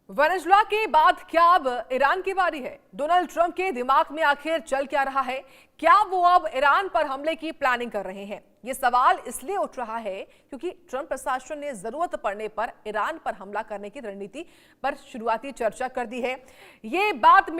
Venezuela के बाद क्या अब ईरान की बारी है? डोनाल्ड ट्रंप के दिमाग में आखिर चल क्या रहा है? क्या वो अब ईरान पर हमले की प्लानिंग कर रहे हैं? ये सवाल इसलिए उठ रहा है क्योंकि ट्रंप प्रशासन ने जरूरत पड़ने पर ईरान पर हमला करने की रणनीति पर शुरुआती चर्चा कर दी है। ये बात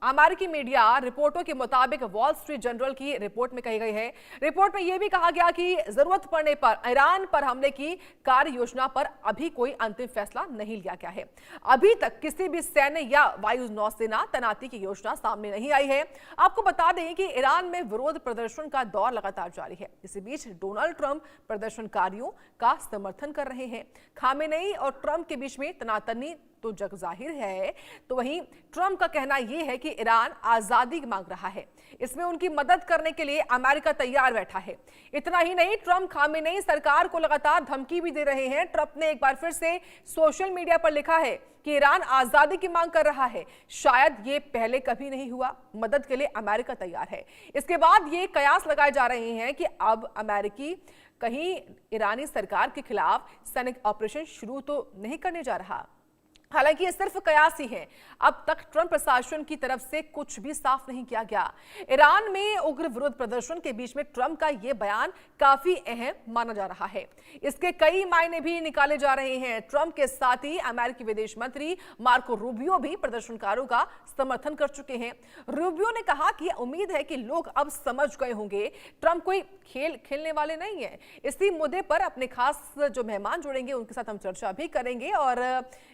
अमेरिकी मीडिया रिपोर्टों के मुताबिक वॉल स्ट्रीट जर्नल की रिपोर्ट में कही गई है। रिपोर्ट में यह भी कहा गया कि जरूरत पड़ने पर ईरान पर हमले की कार्य योजना पर अभी कोई अंतिम फैसला नहीं लिया गया है। अभी तक किसी भी सैन्य या वायु नौसेना तैनाती की योजना सामने नहीं आई है। आपको बता दें कि ईरान में विरोध प्रदर्शन का दौर लगातार जारी है। इसी बीच डोनाल्ड ट्रंप प्रदर्शनकारियों का समर्थन कर रहे हैं। खामेनेई और ट्रंप के बीच में तनातनी तो जग जाहिर है, तो वहीं ट्रंप का कहना यह है कि ईरान आजादी मांग रहा है। इसमें उनकी मदद करने के लिए अमेरिका तैयार बैठा है। इतना ही नहीं, ट्रंप खामेनेई सरकार को लगातार धमकी भी दे रहे हैं। ट्रंप ने एक बार फिर से सोशल मीडिया पर लिखा है कि ईरान आजादी की मांग कर रहा है। शायद ये पहले कभी नहीं हुआ। मदद के लिए अमेरिका तैयार है। इसके बाद ये कयास लगाए जा रहे हैं कि अब अमेरिकी कहीं ईरानी सरकार के खिलाफ सैनिक ऑपरेशन शुरू तो नहीं करने जा रहा। हालांकि ये सिर्फ कयास ही है। अब तक ट्रंप प्रशासन की तरफ से कुछ भी साफ नहीं किया गया। ईरान में उग्र विरोध प्रदर्शन के बीच में ट्रंप का यह बयान काफी अहम माना जा रहा है। इसके कई मायने भी निकाले जा रहे हैं। ट्रंप के साथ ही अमेरिकी विदेश मंत्री मार्को रूबियो भी प्रदर्शनकारों का समर्थन कर चुके हैं। रूबियो ने कहा कि उम्मीद है कि लोग अब समझ गए होंगे ट्रंप कोई खेल खेलने वाले नहीं है। इसी मुद्दे पर अपने खास जो मेहमान जुड़ेंगे उनके साथ हम चर्चा भी करेंगे। और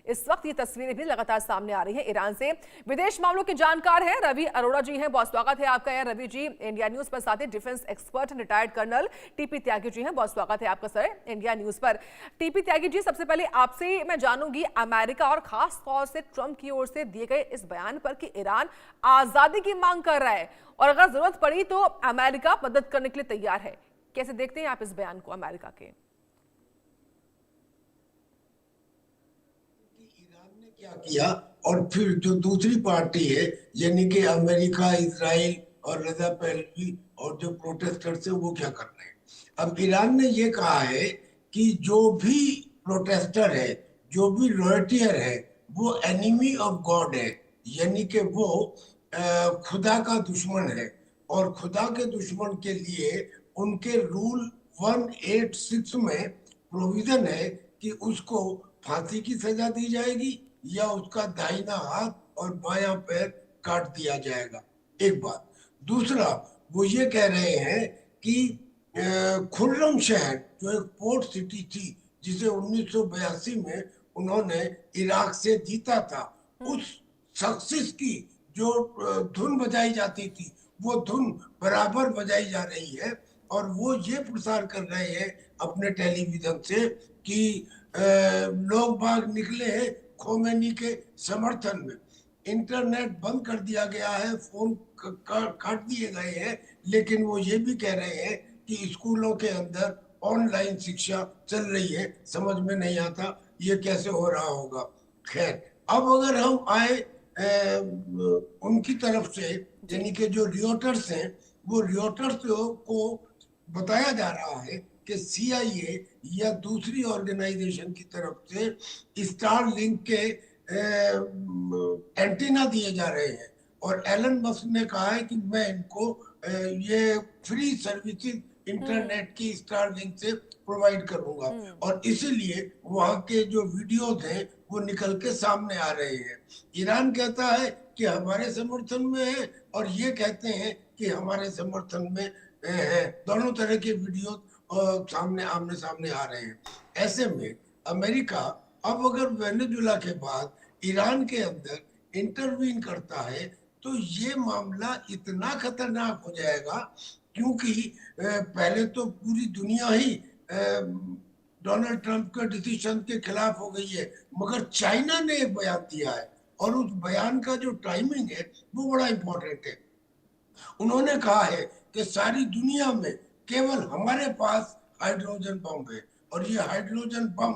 इस वक्त ये तस्वीरें भी लगातार सामने आ रही हैं ईरान से। विदेश मामलों के जानकार हैं रवि अरोड़ा जी हैं। बहुत स्वागत है आपका। रवि जी इंडिया न्यूज पर, साथ ही defence expert retired colonel T P Tyagi ji हैं। बहुत स्वागत है आपका सर इंडिया न्यूज पर। टीपी त्यागी जी, सबसे पहले आपसे मैं जानूंगी अमेरिका और खास तौर से ट्रंप की ओर से दिए गए इस बयान पर कि ईरान आजादी की मांग कर रहा है और अगर जरूरत पड़ी तो अमेरिका मदद करने के लिए तैयार है। कैसे देखते हैं आप इस बयान को अमेरिका के? क्या किया और फिर जो दूसरी पार्टी है यानी कि अमेरिका, इजराइल और रजा पहलवी और जो प्रोटेस्टर्स है वो क्या कर रहे हैं। अब ईरान ने ये कहा है कि जो भी प्रोटेस्टर है, जो भी रॉयटियर है, वो एनिमी ऑफ गॉड है, यानी कि वो खुदा का दुश्मन है। और खुदा के दुश्मन के लिए उनके रूल 186 में प्रोविजन है कि उसको फांसी की सजा दी जाएगी या उसका दाहिना हाथ और बायां पैर काट दिया जाएगा। एक बात। दूसरा, वो ये कह रहे हैं कि खुर्रम शहर जो एक पोर्ट सिटी थी जिसे 1982 में उन्होंने इराक से जीता था, उस सक्सेस की जो धुन बजाई जाती थी वो धुन बराबर बजाई जा रही है। और वो ये प्रसार कर रहे हैं अपने टेलीविजन से कि लोग बाग निकले हैं खोमेनी के समर्थन में। इंटरनेट बंद कर दिया गया है, फोन काट दिए गए हैं, लेकिन वो ये भी कह रहे हैं कि स्कूलों के अंदर ऑनलाइन शिक्षा चल रही है। समझ में नहीं आता ये कैसे हो रहा होगा। खैर, अब अगर हम आए उनकी तरफ से, यानी कि जो रियोटर्स हैं, वो रियोटर्स को बताया जा रहा है कि CIA या दूसरी ऑर्गेनाइजेशन की तरफ से स्टार लिंक के एंटीना दिए जा रहे हैं। और एलन मस्क ने कहा है कि मैं इनको ये फ्री सर्विसेज इंटरनेट की स्टार लिंक से प्रोवाइड करूंगा। और इसीलिए वहां के जो वीडियोज हैं वो निकल के सामने आ रहे हैं। ईरान कहता है कि हमारे समर्थन में है और ये कहते हैं कि हमारे समर्थन में है। दोनों तरह के वीडियो सामने आमने सामने आ रहे हैं। ऐसे में अमेरिका अब अगर वेनेजुला के बाद ईरान के अंदर इंटरवीन करता है तो ये मामला इतना खतरनाक हो जाएगा, क्योंकि पहले तो पूरी दुनिया ही डोनाल्ड ट्रंप के डिसीजन के खिलाफ हो गई है, मगर चाइना ने एक बयान दिया है और उस बयान का जो टाइमिंग है वो बड़ा इंपॉर्टेंट है। उन्होंने कहा है कि सारी दुनिया में केवल हमारे पास हाइड्रोजन बम है और ये हाइड्रोजन बम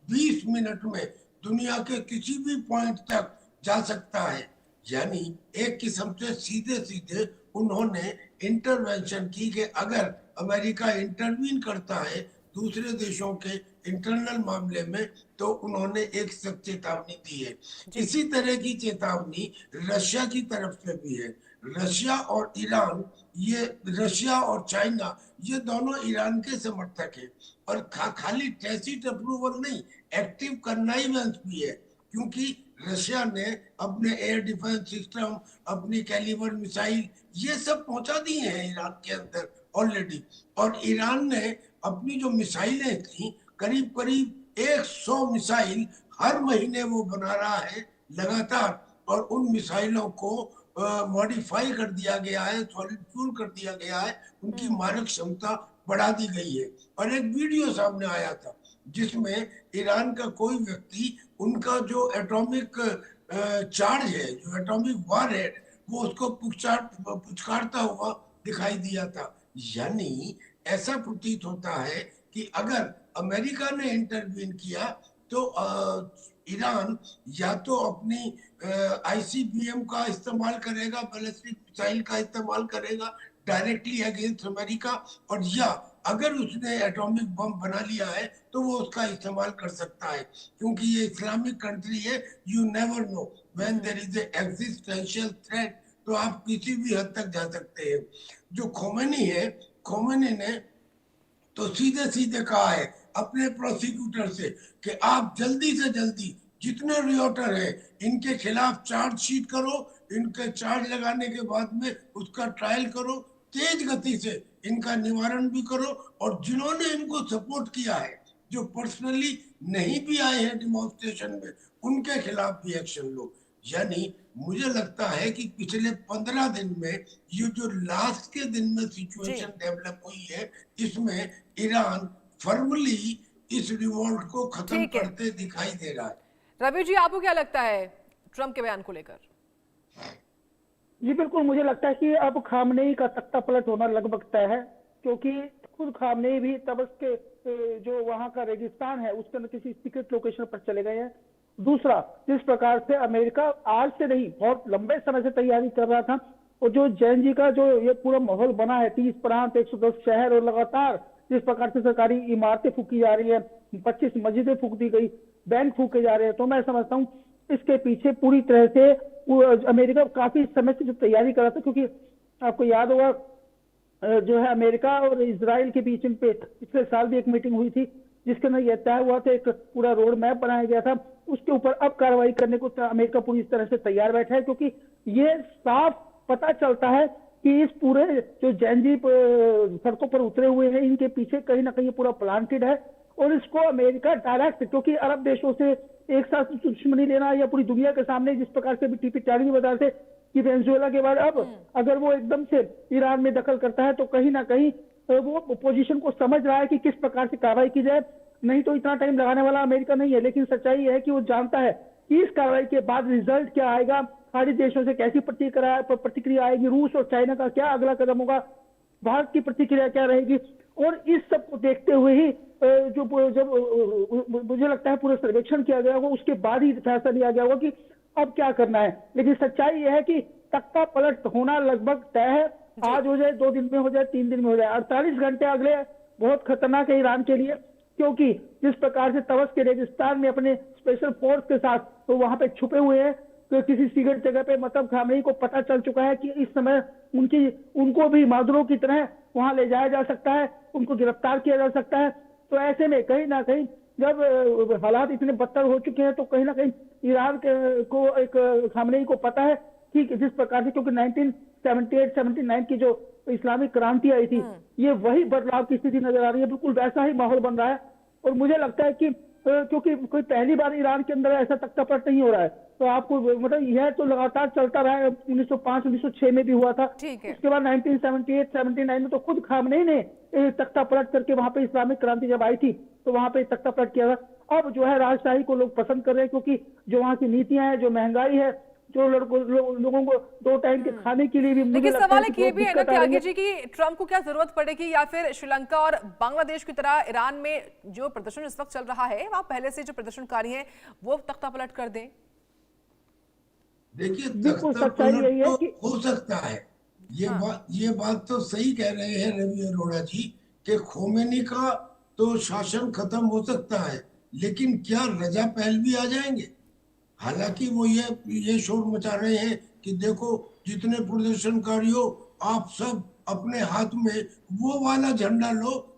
20 मिनट में दुनिया के किसी भी पॉइंट तक जा सकता है। यानी एक किस्म से सीधे सीधे उन्होंने इंटरवेंशन की कि अगर अमेरिका इंटरवीन करता है दूसरे देशों के इंटरनल मामले में, तो उन्होंने एक सख्त चेतावनी दी है। इसी तरह की चेतावनी रशिया की तरफ से भी है। रशिया और ईरान, ये रशिया और चाइना, ये दोनों ईरान के समर्थक हैं। और खाली टैसिट अप्रूवल नहीं, एक्टिव कन्नाइवेंस भी है, क्योंकि रशिया ने अपने एयर डिफेंस सिस्टम, अपनी कैलिबर मिसाइल, ये सब पहुंचा दी हैं ईरान के अंदर ऑलरेडी। और ईरान ने अपनी जो मिसाइलें थी, करीब करीब 100 मिसाइल हर महीने वो बना रहा है लगातार, और उन मिसाइलों को मॉडिफाई कर दिया गया है, सॉलिड फ्यूल कर दिया गया है, उनकी मारक क्षमता बढ़ा दी गई है। और एक वीडियो सामने आया था जिसमें ईरान का कोई व्यक्ति उनका जो एटॉमिक चार्ज है, जो एटॉमिक वार है, वो उसको पुचकारता हुआ दिखाई दिया था। यानी ऐसा प्रतीत होता है कि अगर अमेरिका ने इंटरवीन किया तो ईरान या तो अपनी आईसीबीएम का इस्तेमाल करेगा, बैलिस्टिक मिसाइल का इस्तेमाल करेगा डायरेक्टली अगेंस्ट अमेरिका, और या अगर उसने एटॉमिक बम बना लिया है तो वो उसका इस्तेमाल कर सकता है, क्योंकि ये इस्लामिक कंट्री है। You never know when there is a existential threat, तो आप किसी भी हद तक जा सकते हैं। जो खोमेनी है, खोमेनी ने तो सीधे सीधे कहा है अपने प्रोसिक्यूटर से कि आप जल्दी से जल्दी जितने रियोटर है इनके खिलाफ चार्जशीट करो, इनके चार्ज लगाने के बाद में उसका ट्रायल करो, तेज गति से इनका निवारण भी करो, और जिन्होंने इनको सपोर्ट किया है, जो पर्सनली नहीं भी आए हैं डेमोन्स्ट्रेशन में, उनके खिलाफ भी एक्शन लो। यानी मुझे लगता है कि पिछले 15 दिन में ये जो लास्ट के दिन में सिचुएशन डेवलप हुई है, इसमें ईरान फर्मली इस रिवॉल्ट को खत्म करते दिखाई दे रहा है। रवि जी, आपको क्या लगता है ट्रंप के बयान को लेकर? जी बिल्कुल, मुझे लगता है कि अब खामनेई का तख्ता पलट होना लगभग तय है, क्योंकि खुद खामनेई भी तबस के जो वहां का रेगिस्तान है उसके अंदर किसी सीक्रेट लोकेशन पर चले गए हैं। दूसरा, जिस प्रकार से अमेरिका आज से नहीं बहुत लंबे समय से तैयारी कर रहा था, और जो जैन जी का जो ये पूरा माहौल बना है, 30 प्रांत 110 शहर, और लगातार जिस प्रकार से सरकारी इमारतें फूकी जा रही है, 25 मस्जिदें फूक दी गई, बैंक फूके जा रहे हैं, तो मैं समझता हूँ इसके पीछे पूरी तरह से अमेरिका काफी समय से जो तैयारी कर रहा था। क्योंकि आपको याद होगा जो है अमेरिका और इजराइल के बीच में पिछले साल भी एक मीटिंग हुई थी, जिसके अंदर यह तय हुआ था, एक पूरा रोड मैप बनाया गया था, उसके ऊपर अब कार्रवाई करने को अमेरिका पूरी तरह से तैयार बैठा है। क्योंकि ये साफ पता चलता है कि इस पूरे जो जैनजी सड़कों पर उतरे हुए हैं, इनके पीछे कहीं ना कहीं पूरा प्लांटेड है, और इसको अमेरिका डायरेक्ट, क्योंकि अरब देशों से एक साथ दुश्मनी लेना या पूरी दुनिया के सामने जिस प्रकार से भी टीपी चार्ली बता थे कि वेनेजुएला के बाद अब अगर वो एकदम से ईरान में दखल करता है, तो कहीं ना कहीं वो पोजीशन को समझ रहा है कि किस प्रकार से कार्रवाई की जाए। नहीं तो इतना टाइम लगाने वाला अमेरिका नहीं है, लेकिन सच्चाई है कि वो जानता है कि इस कार्रवाई के बाद रिजल्ट क्या आएगा, खाड़ी देशों से कैसी प्रतिक्रिया आएगी, रूस और चाइना का क्या अगला कदम होगा, भारत की प्रतिक्रिया क्या रहेगी। और इस सब को देखते हुए ही जब मुझे लगता है पूरा सर्वेक्षण किया गया होगा, उसके बाद ही फैसला लिया गया होगा कि अब क्या करना है। लेकिन सच्चाई यह है कि तख्ता पलट होना लगभग तय है। आज हो जाए, 2 दिन में हो जाए, 3 दिन में हो जाए, 48 घंटे अगले बहुत खतरनाक है ईरान के लिए, क्योंकि जिस प्रकार से तवस के रेगिस्तान में अपने स्पेशल फोर्स के साथ तो वहां पे छुपे हुए हैं, तो किसी सीक्रेट जगह पे मतलब खामेनी को पता चल चुका है कि इस समय उनको भी मादुरो की तरह वहां ले जाया जा सकता है, उनको गिरफ्तार किया जा सकता है। तो ऐसे में कहीं ना कहीं जब हालात इतने बदतर हो चुके हैं, तो कहीं ना कहीं ईरान को एक खामेनी को पता है कि जिस प्रकार से, क्योंकि 1978-79 की जो इस्लामिक क्रांति आई थी, ये वही बदलाव की स्थिति नजर आ रही है, बिल्कुल वैसा ही माहौल बन रहा है। और मुझे लगता है कि क्योंकि कोई पहली बार ईरान के अंदर ऐसा तख्तापलट नहीं हो रहा है, तो आपको मतलब यह तो लगातार चलता रहा है। 1905-1906 में भी हुआ था, उसके बाद 1978-79 में तो खुद खामनेई ने तख्तापलट करके वहां पे इस्लामिक क्रांति जब आई थी तो वहां पे तख्तापलट किया था। अब जो है राजशाही को लोग पसंद कर रहे हैं, क्योंकि जो वहां की नीतियां हैं, जो महंगाई है, जो लोगों को 2 टाइम के खाने के लिए भी, लेकिन सवाल एक ये भी है ना कि आगे जी की ट्रंप को क्या जरूरत पड़ेगी, या फिर श्रीलंका और बांग्लादेश की तरह ईरान में जो प्रदर्शन इस वक्त चल रहा है, वहां पहले से जो प्रदर्शनकारी हैं वो तख्तापलट कर दें? देखिए, तख्तापलट तो हो सकता है, ये बात तो सही कह रहे हैं रवि अरोड़ा जी कि खोमेनी का तो शासन खत्म हो सकता है, लेकिन क्या रजा पहलवी आ जाएंगे? हालांकि वो ये शोर मचा रहे हैं कि देखो जितने प्रदर्शनकारी हो, आप सब अपने हाथ में वो वाला झंडा लो